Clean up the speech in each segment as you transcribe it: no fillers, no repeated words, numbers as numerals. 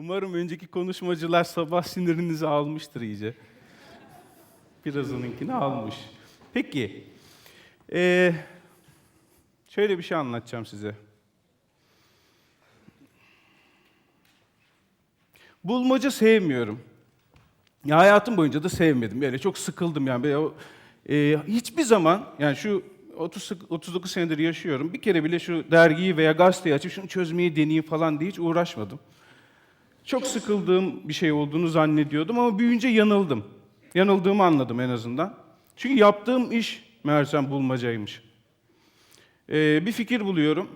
Umarım önceki konuşmacılar sabah sinirinizi almıştır iyice. Birazınınkini almış. Peki, şöyle bir şey anlatacağım size. Bulmaca sevmiyorum. Ya hayatım boyunca da sevmedim. Böyle çok sıkıldım yani. Hiçbir zaman, yani şu 39 senedir yaşıyorum. Bir kere bile şu dergiyi veya gazeteyi açıp şunu çözmeyi deneyeyim falan diye hiç uğraşmadım. Çok sıkıldığım bir şey olduğunu zannediyordum ama büyüyünce yanıldım. Yanıldığımı anladım en azından. Çünkü yaptığım iş meğersem bulmacaymış. Bir fikir buluyorum.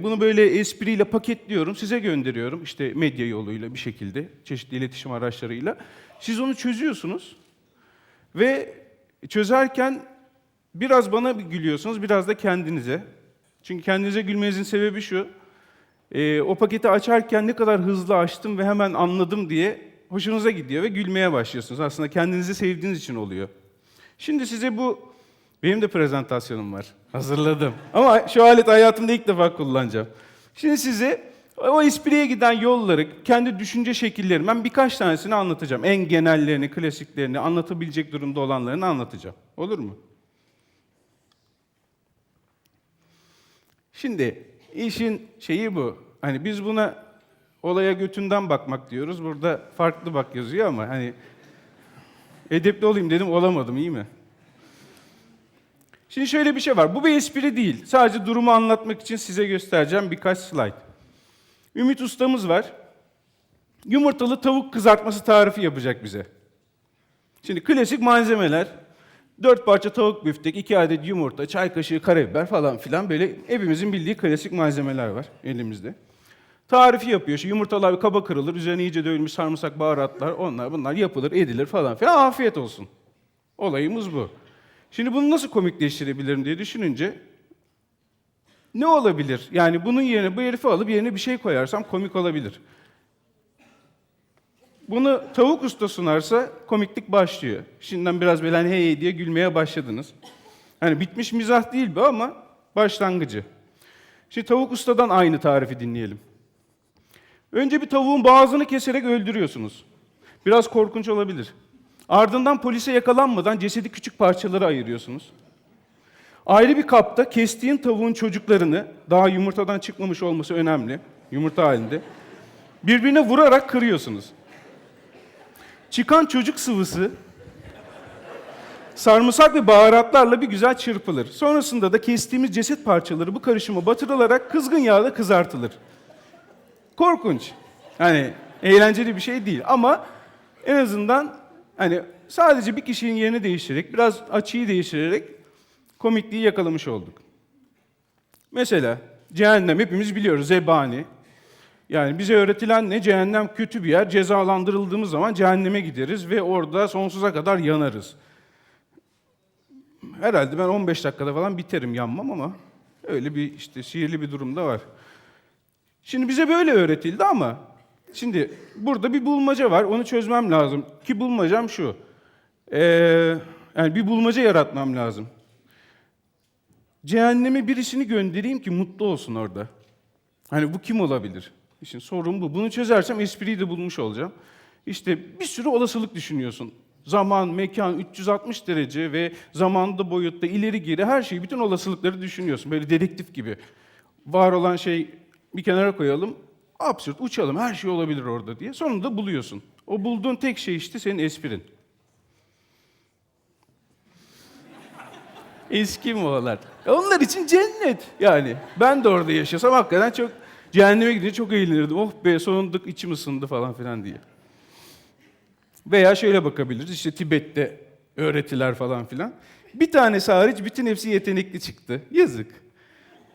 Bunu böyle espriyle paketliyorum, size gönderiyorum. İşte medya yoluyla bir şekilde, çeşitli iletişim araçlarıyla. Siz onu çözüyorsunuz ve çözerken biraz bana gülüyorsunuz, biraz da kendinize. Çünkü kendinize gülmenizin sebebi şu, o paketi açarken ne kadar hızlı açtım ve hemen anladım diye hoşunuza gidiyor ve gülmeye başlıyorsunuz. Aslında kendinizi sevdiğiniz için oluyor. Şimdi size benim de prezentasyonum var. Hazırladım. Ama şu aleti hayatımda ilk defa kullanacağım. Şimdi size o espriye giden yolları, kendi düşünce şekillerimden birkaç tanesini anlatacağım. En genellerini, klasiklerini, anlatabilecek durumda olanlarını anlatacağım. Olur mu? Şimdi işin şeyi bu. Hani biz buna olaya götünden bakmak diyoruz. Burada farklı bak yazıyor ama hani edepli olayım dedim, olamadım, iyi mi? Şimdi şöyle bir şey var. Bu bir espri değil. Sadece durumu anlatmak için size göstereceğim birkaç slide. Ümit ustamız var. Yumurtalı tavuk kızartması tarifi yapacak bize. Şimdi klasik malzemeler. 4 parça tavuk büftek, 2 adet yumurta, çay kaşığı karabiber falan filan, böyle hepimizin bildiği klasik malzemeler var elimizde. Tarifi yapıyor. Şu yumurtalar kaba kırılır, üzerine iyice dövülmüş sarımsak, baharatlar, bunlar yapılır, edilir falan filan. Afiyet olsun. Olayımız bu. Şimdi bunu nasıl komikleştirebilirim diye düşününce ne olabilir? Yani bunun yerine bu herifi alıp yerine bir şey koyarsam komik olabilir. Bunu tavuk usta sunarsa komiklik başlıyor. Şimdiden biraz böyle hey diye gülmeye başladınız. Hani bitmiş mizah değil bu ama başlangıcı. Şimdi tavuk ustadan aynı tarifi dinleyelim. Önce bir tavuğun boğazını keserek öldürüyorsunuz. Biraz korkunç olabilir. Ardından polise yakalanmadan cesedi küçük parçalara ayırıyorsunuz. Ayrı bir kapta kestiğin tavuğun çocuklarını, daha yumurtadan çıkmamış olması önemli, yumurta halinde, birbirine vurarak kırıyorsunuz. Çıkan çocuk sıvısı sarımsak ve baharatlarla bir güzel çırpılır. Sonrasında da kestiğimiz ceset parçaları bu karışıma batırılarak kızgın yağda kızartılır. Korkunç. Hani eğlenceli bir şey değil ama en azından hani sadece bir kişinin yerini değiştirerek, biraz açıyı değiştirerek komikliği yakalamış olduk. Mesela cehennem hepimiz biliyoruz, zebani. Yani bize öğretilen ne? Cehennem kötü bir yer. Cezalandırıldığımız zaman cehenneme gideriz ve orada sonsuza kadar yanarız. Herhalde ben 15 dakikada falan biterim, yanmam ama öyle bir işte sihirli bir durum da var. Şimdi bize böyle öğretildi ama şimdi burada bir bulmaca var. Onu çözmem lazım. Ki bulmacam şu. Yani bir bulmaca yaratmam lazım. Cehenneme birisini göndereyim ki mutlu olsun orada. Hani bu kim olabilir? İşin sorun bu. Bunu çözersem espriyi de bulmuş olacağım. İşte bir sürü olasılık düşünüyorsun. Zaman, mekan, 360 derece ve zamanda, boyutta, ileri geri her şeyi, bütün olasılıkları düşünüyorsun. Böyle dedektif gibi. Var olan şey bir kenara koyalım, absürt, uçalım, her şey olabilir orada diye. Sonunda buluyorsun. O bulduğun tek şey işte senin esprin. Eski Moğollar. Onlar için cennet yani. Ben de orada yaşasam hakikaten çok, cehenneme gidince çok eğlenirdim. Oh be, sonunda içim ısındı falan filan diye. Veya şöyle bakabiliriz, işte Tibet'te öğretiler falan filan. Bir tanesi hariç bütün hepsi yetenekli çıktı. Yazık.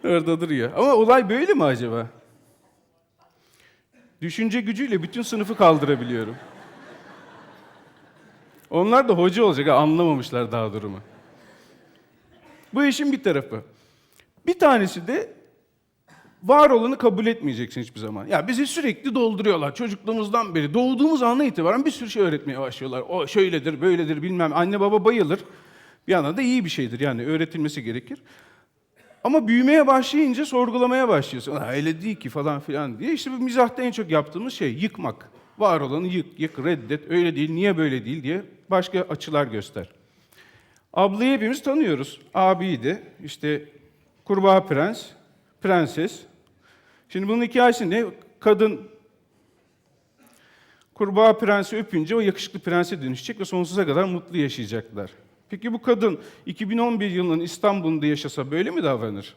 Orada duruyor. Ama olay böyle mi acaba? Düşünce gücüyle bütün sınıfı kaldırabiliyorum. Onlar da hoca olacak, anlamamışlar daha durumu. Bu işin bir tarafı. Bir tanesi de var olanı kabul etmeyeceksin hiçbir zaman. Ya bizi sürekli dolduruyorlar. Çocukluğumuzdan beri, doğduğumuz andan itibaren bir sürü şey öğretmeye başlıyorlar. O şöyledir, böyledir bilmem. Anne baba bayılır. Bir yandan da iyi bir şeydir yani, öğretilmesi gerekir. Ama büyümeye başlayınca sorgulamaya başlıyorsun. Öyle değil ki falan filan diye. İşte bu mizahta en çok yaptığımız şey yıkmak. Var olanı yık, reddet, öyle değil, niye böyle değil diye başka açılar göster. Ablayı hepimiz tanıyoruz. Abiydi, işte kurbağa prens, prenses. Şimdi bunun hikayesi ne? Kadın kurbağa prensi öpünce o yakışıklı prense dönüşecek ve sonsuza kadar mutlu yaşayacaklar. Peki bu kadın 2011 yılının İstanbul'unda yaşasa böyle mi davranır?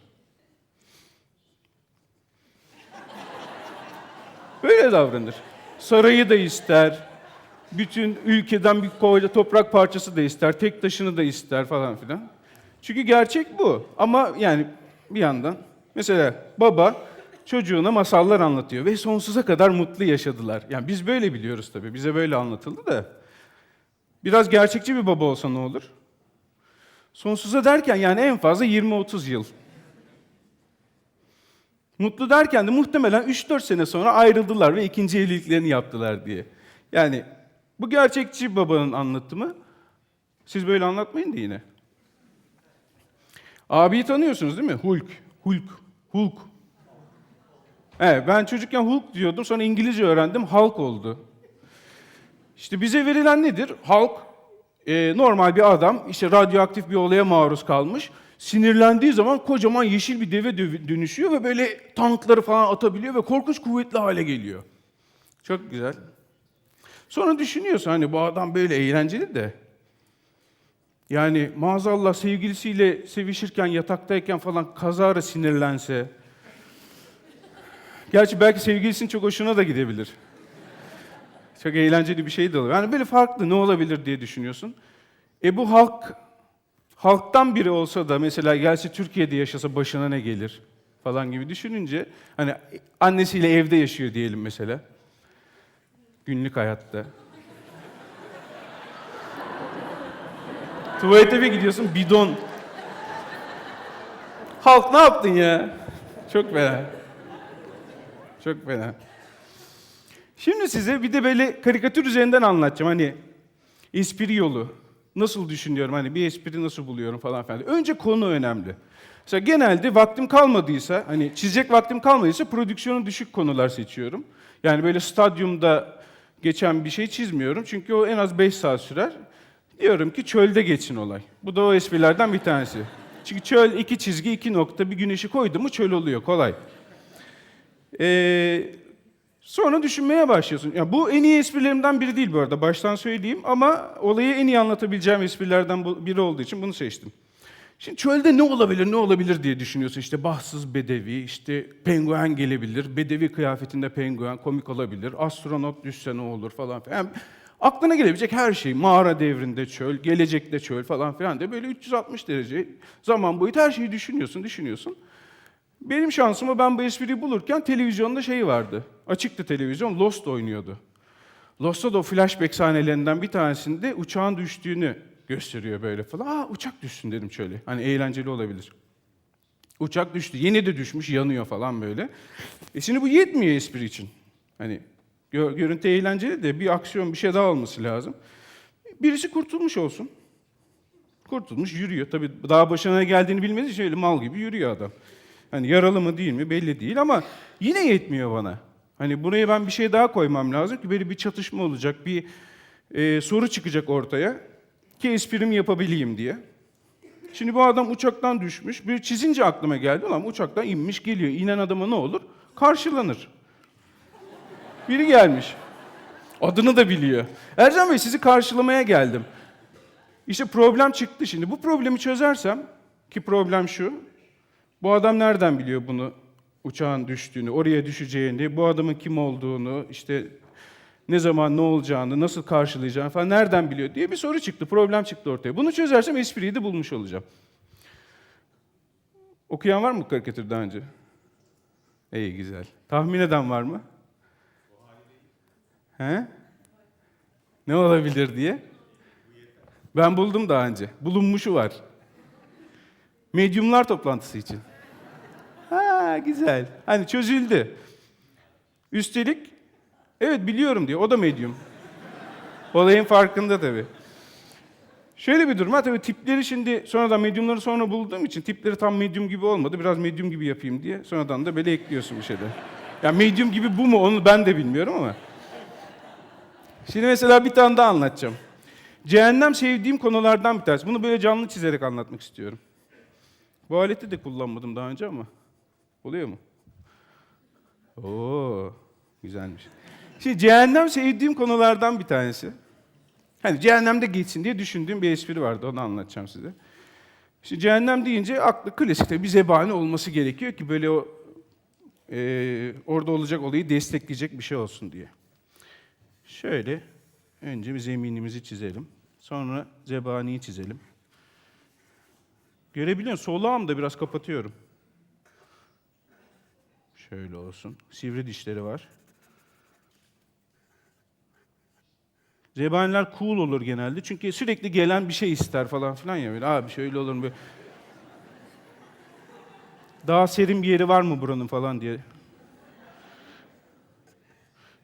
Böyle davranır. Sarayı da ister, bütün ülkeden bir koyla toprak parçası da ister, tek taşını da ister falan filan. Çünkü gerçek bu. Ama yani bir yandan mesela baba çocuğuna masallar anlatıyor ve sonsuza kadar mutlu yaşadılar. Yani biz böyle biliyoruz tabii, bize böyle anlatıldı da. Biraz gerçekçi bir baba olsa ne olur? Sonsuza derken yani en fazla 20-30 yıl. Mutlu derken de muhtemelen 3-4 sene sonra ayrıldılar ve ikinci evliliklerini yaptılar diye. Yani bu gerçekçi babanın anlatımı. Siz böyle anlatmayın da yine. Abiyi tanıyorsunuz değil mi? Hulk. Evet, ben çocukken Hulk diyordum, sonra İngilizce öğrendim, Hulk oldu. İşte bize verilen nedir? Hulk, normal bir adam, işte radyoaktif bir olaya maruz kalmış. Sinirlendiği zaman kocaman yeşil bir deve dönüşüyor ve böyle tankları falan atabiliyor ve korkunç kuvvetli hale geliyor. Çok güzel. Sonra düşünüyorsun hani bu adam böyle eğlenceli de. Yani maazallah sevgilisiyle sevişirken, yataktayken falan kazara sinirlense. Gerçi belki sevgilisinin çok hoşuna da gidebilir. Çok eğlenceli bir şey de olur. Yani böyle farklı ne olabilir diye düşünüyorsun. Bu halktan biri olsa da mesela gelse Türkiye'de yaşasa başına ne gelir falan gibi düşününce hani annesiyle evde yaşıyor diyelim mesela. Günlük hayatta. Tuvalete bir gidiyorsun bidon. Halk ne yaptın ya? Çok fena. Çok fena. Şimdi size bir de böyle karikatür üzerinden anlatacağım. Hani espri yolu. Nasıl düşünüyorum, hani bir espri nasıl buluyorum falan filan. Önce konu önemli. Mesela genelde vaktim kalmadıysa, hani çizecek vaktim kalmadıysa prodüksiyonu düşük konular seçiyorum. Yani böyle stadyumda geçen bir şey çizmiyorum. Çünkü o en az 5 saat sürer. Diyorum ki çölde geçsin olay. Bu da o esprilerden bir tanesi. Çünkü çöl 2 çizgi 2 nokta bir güneşi koydu mu çöl oluyor kolay. Sonra düşünmeye başlıyorsun. Ya bu en iyi esprilerimden biri değil bu arada, baştan söyleyeyim ama olayı en iyi anlatabileceğim esprilerden biri olduğu için bunu seçtim. Şimdi çölde ne olabilir diye düşünüyorsun. İşte bahtsız bedevi, işte penguen gelebilir, bedevi kıyafetinde penguen komik olabilir, astronot düşse ne olur falan filan. Yani aklına gelebilecek her şey, mağara devrinde çöl, gelecekte çöl falan filan diye böyle 360 derece zaman boyutu her şeyi düşünüyorsun. Benim şansıma ben bu espriyi bulurken televizyonda şey vardı. Açıktı televizyon, Lost oynuyordu. Lost'ta da o flashback sahnelerinden bir tanesinde uçağın düştüğünü gösteriyor böyle falan. Uçak düşsün dedim şöyle. Hani eğlenceli olabilir. Uçak düştü. Yeni de düşmüş, yanıyor falan böyle. Şimdi bu yetmiyor espri için. Hani görüntü eğlenceli de bir aksiyon, bir şey daha olması lazım. Birisi kurtulmuş olsun. Kurtulmuş, yürüyor. Tabii daha başına ne geldiğini bilmediği için öyle mal gibi yürüyor adam. Hani yaralı mı değil mi belli değil ama yine yetmiyor bana. Hani buraya ben bir şey daha koymam lazım ki böyle bir çatışma olacak, bir soru çıkacak ortaya ki esprimi yapabileyim diye. Şimdi bu adam uçaktan düşmüş, bir çizince aklıma geldi. Ulan uçaktan inmiş geliyor, inen adama ne olur? Karşılanır. Biri gelmiş. Adını da biliyor. Ercan Bey sizi karşılamaya geldim. İşte problem çıktı şimdi. Bu problemi çözersem, ki problem şu, bu adam nereden biliyor bunu, uçağın düştüğünü, oraya düşeceğini, bu adamın kim olduğunu, işte ne zaman ne olacağını, nasıl karşılayacağını falan nereden biliyor diye bir soru çıktı, problem çıktı ortaya. Bunu çözersem espriyi de bulmuş olacağım. Okuyan var mı karikatür daha önce? İyi, güzel. Tahmin eden var mı? He? Ne olabilir diye? Ben buldum daha önce. Bulunmuşu var. Medyumlar toplantısı için. Ha, güzel. Hani çözüldü. Üstelik, evet biliyorum diyor. O da medyum. Olayın farkında tabii. Şöyle bir durum var. Tabii tipleri şimdi sonradan medyumları sonra bulduğum için tipleri tam medyum gibi olmadı. Biraz medyum gibi yapayım diye. Sonradan da böyle ekliyorsun bir şeyler. Ya medyum gibi bu mu onu ben de bilmiyorum ama. Şimdi mesela bir tane daha anlatacağım. Cehennem sevdiğim konulardan bir tanesi. Bunu böyle canlı çizerek anlatmak istiyorum. Bu aleti de kullanmadım daha önce ama. Oluyor mu? Oo, güzelmiş. Şimdi cehennem sevdiğim konulardan bir tanesi. Hani cehennemde geçsin diye düşündüğüm bir espri vardı, onu anlatacağım size. Şimdi cehennem deyince aklı klasikte bir zebani olması gerekiyor ki böyle o orada olacak olayı destekleyecek bir şey olsun diye. Şöyle, önce bir zeminimizi çizelim. Sonra zebaniyi çizelim. Görebiliyor musun? Solağımı da biraz kapatıyorum. Şöyle olsun. Sivri dişleri var. Zebaniler cool olur genelde. Çünkü sürekli gelen bir şey ister falan filan ya böyle. Abi şöyle olur mu böyle. Daha serin bir yeri var mı buranın falan diye.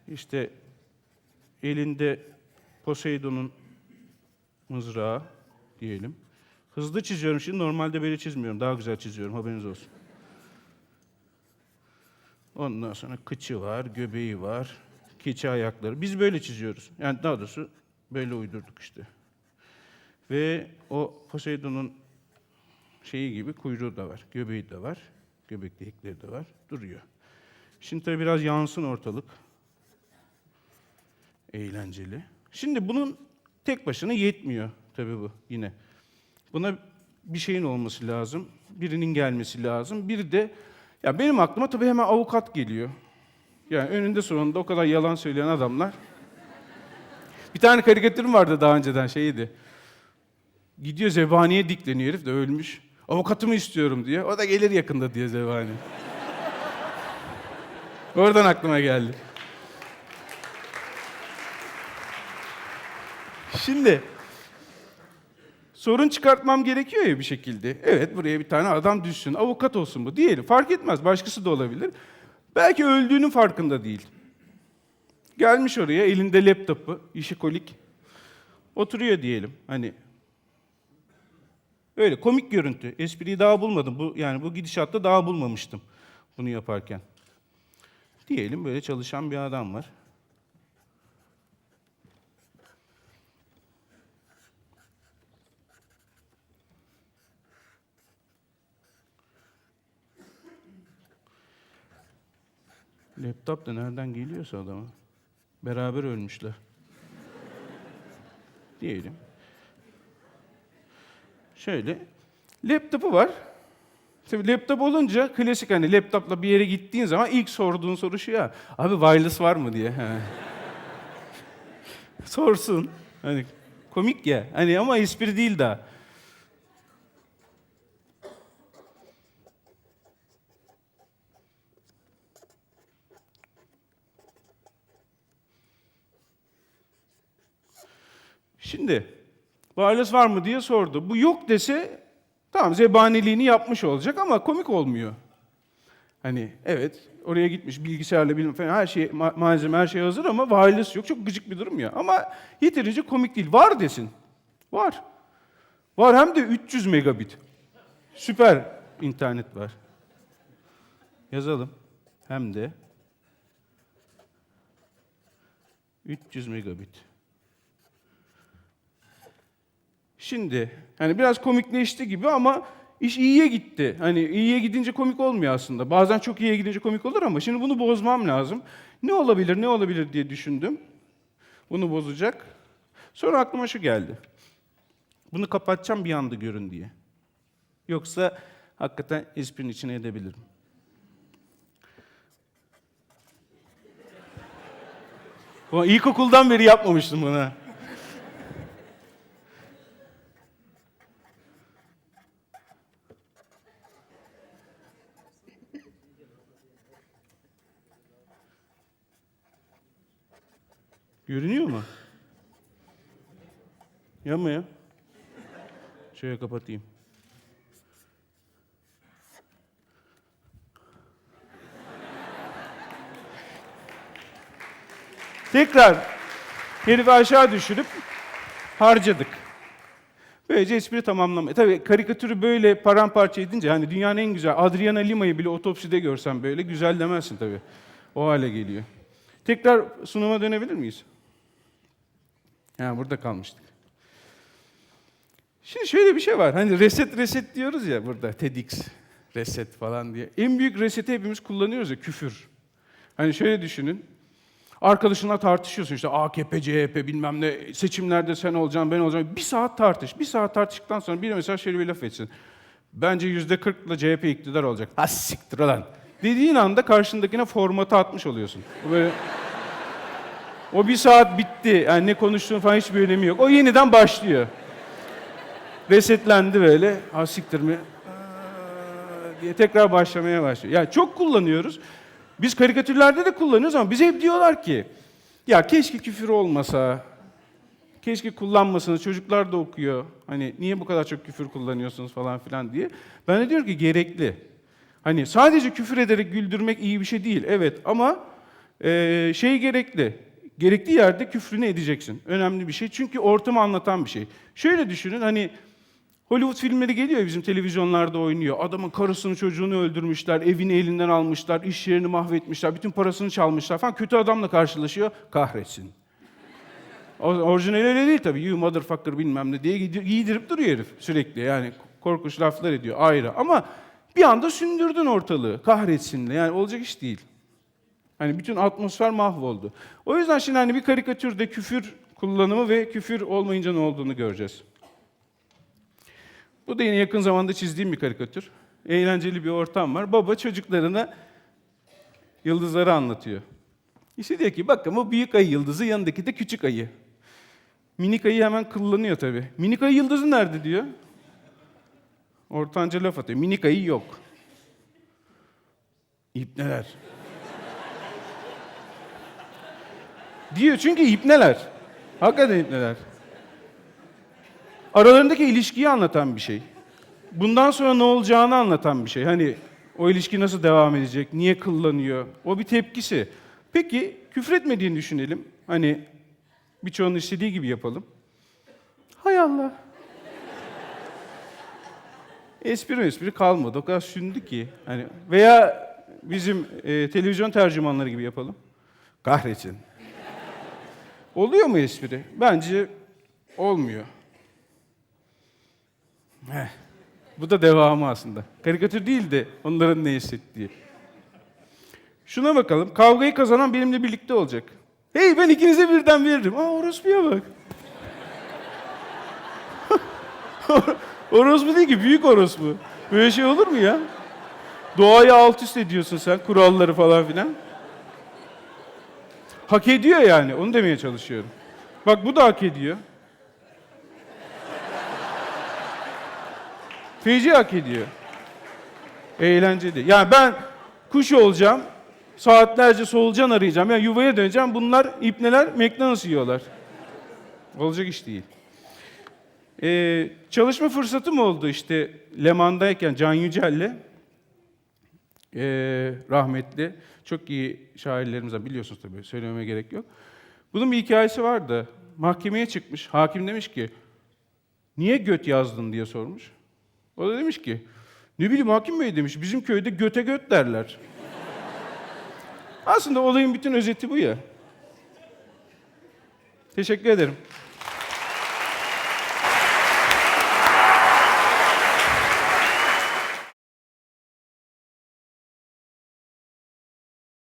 İşte elinde Poseidon'un mızrağı diyelim. Hızlı çiziyorum şimdi. Normalde böyle çizmiyorum. Daha güzel çiziyorum. Haberiniz olsun. Ondan sonra kıçı var, göbeği var, keçi ayakları. Biz böyle çiziyoruz. Yani daha doğrusu böyle uydurduk işte. Ve o Poseidon'un şeyi gibi kuyruğu da var, göbeği de var, göbek delikleri de var, duruyor. Şimdi tabii biraz yansın ortalık. Eğlenceli. Şimdi bunun tek başına yetmiyor tabii bu yine. Buna bir şeyin olması lazım, birinin gelmesi lazım. Biri de, ya benim aklıma tabii hemen avukat geliyor. Yani önünde sonunda o kadar yalan söyleyen adamlar. Bir tane karikatürüm vardı daha önceden şeydi. Gidiyor zebaniye dikleniyor herif de ölmüş. Avukatımı istiyorum diye. O da gelir yakında diye zebani. Oradan aklıma geldi. Şimdi sorun çıkartmam gerekiyor ya bir şekilde. Evet buraya bir tane adam düşsün. Avukat olsun bu. Diyelim. Fark etmez. Başkası da olabilir. Belki öldüğünün farkında değil. Gelmiş oraya elinde laptopu, işikolik. Oturuyor diyelim. Hani öyle komik görüntü. Espriyi daha bulmadım. Bu gidişatta daha bulmamıştım bunu yaparken. Diyelim böyle çalışan bir adam var. Laptop da nereden geliyorsa adama. Beraber ölmüşler. Diyelim. Şöyle, laptopu var. Tabii laptop olunca klasik hani laptopla bir yere gittiğin zaman ilk sorduğun soru şu ya. Abi wireless var mı diye. Sorsun. Hani komik ya. Hani ama espri değil daha. Şimdi wireless var mı diye sordu. Bu yok dese tamam zebaniliğini yapmış olacak ama komik olmuyor. Hani evet oraya gitmiş bilgisayarla bilmem falan her şey malzeme her şey hazır ama wireless yok. Çok gıcık bir durum ya. Ama yeterince komik değil. Var desin. Var. Var hem de 300 megabit. Süper internet var. Yazalım. Hem de 300 megabit. Şimdi hani biraz komikleşti gibi ama iş iyiye gitti. Hani iyiye gidince komik olmuyor aslında. Bazen çok iyiye gidince komik olur ama şimdi bunu bozmam lazım. Ne olabilir diye düşündüm. Bunu bozacak. Sonra aklıma şu geldi. Bunu kapatacağım bir anda görün diye. Yoksa hakikaten esprinin içine edebilirim. Bu ilkokuldan beri yapmamıştım bunu. Görünüyor mu? Yapma ya. Şöyle kapatayım. Tekrar herifi aşağı düşürüp harcadık. Böylece espri tamamlamaya. Tabii karikatürü böyle paramparça edince hani dünyanın en güzel Adriana Lima'yı bile otopside görsen böyle güzel demezsin tabii. O hale geliyor. Tekrar sunuma dönebilir miyiz? Ha, burada kalmıştık. Şimdi şöyle bir şey var. Hani reset diyoruz ya burada. TEDx, reset falan diye. En büyük reseti hepimiz kullanıyoruz ya, küfür. Hani şöyle düşünün. Arkadaşınla tartışıyorsun işte AKP, CHP bilmem ne, seçimlerde sen olacaksın, ben olacağım. Bir saat tartış. Bir saat tartıştıktan sonra biri mesela şöyle bir laf etsin. Bence %40'la CHP iktidar olacak. Ha siktir lan. Dediğin anda karşındakine formatı atmış oluyorsun. Böyle... O bir saat bitti. Yani ne konuştuğun falan hiçbir önemi yok. O yeniden başlıyor. Resetlendi böyle. Ha siktir mi? Diye tekrar başlamaya başlıyor. Yani çok kullanıyoruz. Biz karikatürlerde de kullanıyoruz ama bize hep diyorlar ki ya keşke küfür olmasa, keşke kullanmasınız, çocuklar da okuyor. Hani niye bu kadar çok küfür kullanıyorsunuz falan filan diye. Ben de diyorum ki gerekli. Hani sadece küfür ederek güldürmek iyi bir şey değil. Evet ama gerekli. Gerektiği yerde küfrünü edeceksin. Önemli bir şey. Çünkü ortamı anlatan bir şey. Şöyle düşünün hani Hollywood filmleri geliyor ya bizim televizyonlarda oynuyor. Adamın karısını çocuğunu öldürmüşler, evini elinden almışlar, iş yerini mahvetmişler, bütün parasını çalmışlar falan. Kötü adamla karşılaşıyor, kahretsin. Orijinali öyle değil tabii. You motherfucker bilmem ne diye giydirip duruyor herif sürekli. Yani korkunç laflar ediyor ayrı. Ama bir anda sündürdün ortalığı kahretsinle. Yani olacak iş değil. Hani bütün atmosfer mahvoldu. O yüzden şimdi hani bir karikatürde küfür kullanımı ve küfür olmayınca ne olduğunu göreceğiz. Bu da yine yakın zamanda çizdiğim bir karikatür. Eğlenceli bir ortam var. Baba çocuklarına yıldızları anlatıyor. İşte diyor ki bakın bu büyük ayı yıldızı, yanındaki de küçük ayı. Minik ayı hemen kıllanıyor tabii. Minik ayı yıldızı nerede diyor. Ortanca laf atıyor. Minik ayı yok. İbneler. Diyor çünkü ipneler. Hakikaten ipneler. Aralarındaki ilişkiyi anlatan bir şey. Bundan sonra ne olacağını anlatan bir şey. Hani o ilişki nasıl devam edecek, niye kıllanıyor, o bir tepkisi. Peki küfretmediğini düşünelim. Hani birçoğunun istediği gibi yapalım. Hay Allah. Espri kalmadı. O kadar sündü ki. Hani veya bizim televizyon tercümanları gibi yapalım. Kahretsin. Oluyor mu espri? Bence olmuyor. Bu da devamı aslında. Karikatür değil de onların ne hissettiği. Şuna bakalım. Kavgayı kazanan benimle birlikte olacak. Hey ben ikinize birden veririm. Aa orospuya bak. Orospu değil ki büyük orospu. Böyle şey olur mu ya? Doğayı alt üst ediyorsun sen, kuralları falan filan. Hak ediyor yani, onu demeye çalışıyorum. Bak bu da hak ediyor. Feci hak ediyor. Eğlenceli. Yani ben kuş olacağım, saatlerce solucan arayacağım. Yani yuvaya döneceğim, bunlar ipneler McDonald's yiyorlar. Olacak iş değil. Çalışma fırsatım oldu işte Leman'dayken Can Yücel'le. Rahmetli. Çok iyi şairlerimiz var. Biliyorsunuz tabii, söylememe gerek yok. Bunun bir hikayesi vardı. Mahkemeye çıkmış. Hakim demiş ki, niye göt yazdın diye sormuş. O da demiş ki, ne bileyim hakim bey demiş, bizim köyde göte göt derler. Aslında olayın bütün özeti bu ya. Teşekkür ederim.